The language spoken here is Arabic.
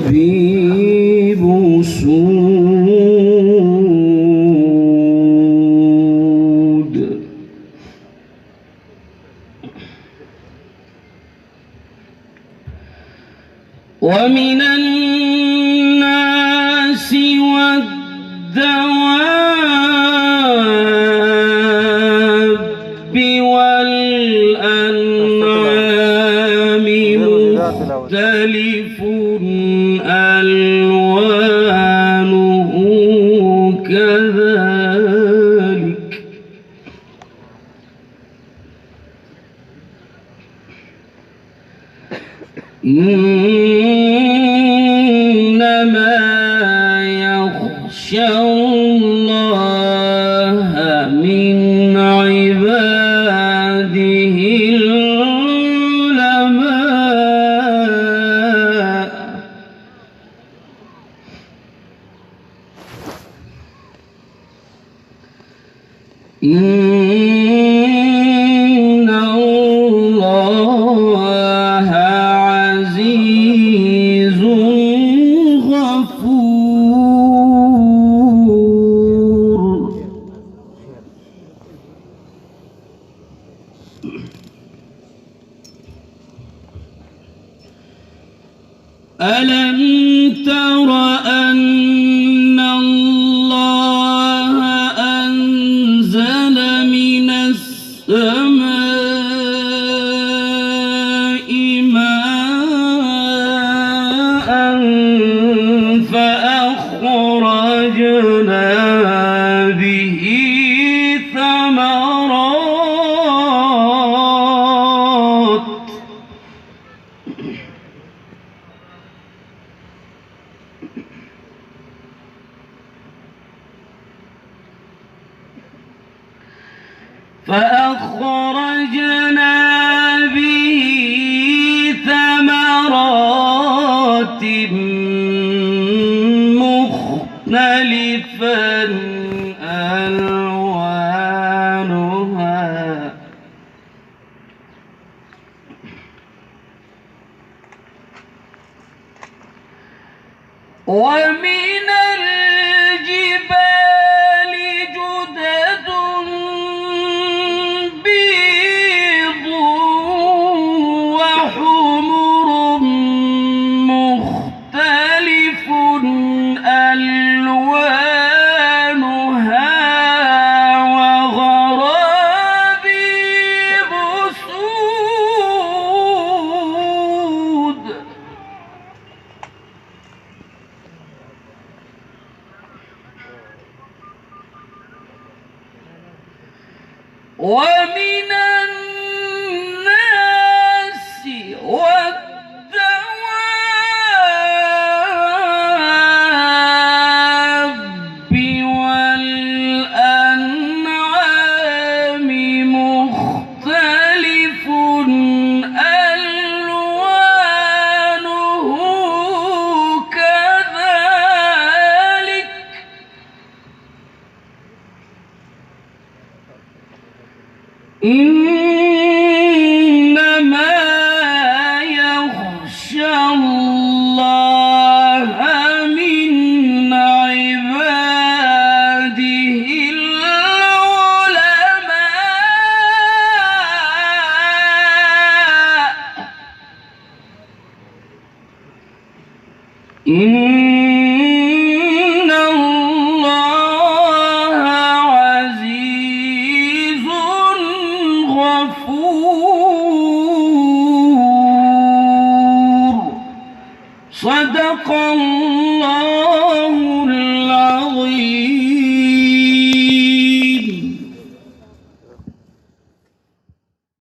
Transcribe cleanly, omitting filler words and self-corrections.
وغرابيب سود ومن الناس والدواب والأنعام مختلف ألوانه كذلك إنما يخشى الله من عباده العلماء. إن الله عزيز غفور. ألم تر أن الله أنزل من السماء ماء فأخرجنا به ثمرات مختلفا ألوانها ومن الجبال جدد بيض وحمر مختلف ألوانها وغرابيب سود. ومن الناس والدواب والأنعام مختلف ألوانه كذلك إنما يخشى الله من عباده العلماء. إن الله عزيز غفور. صدق الله العظيم.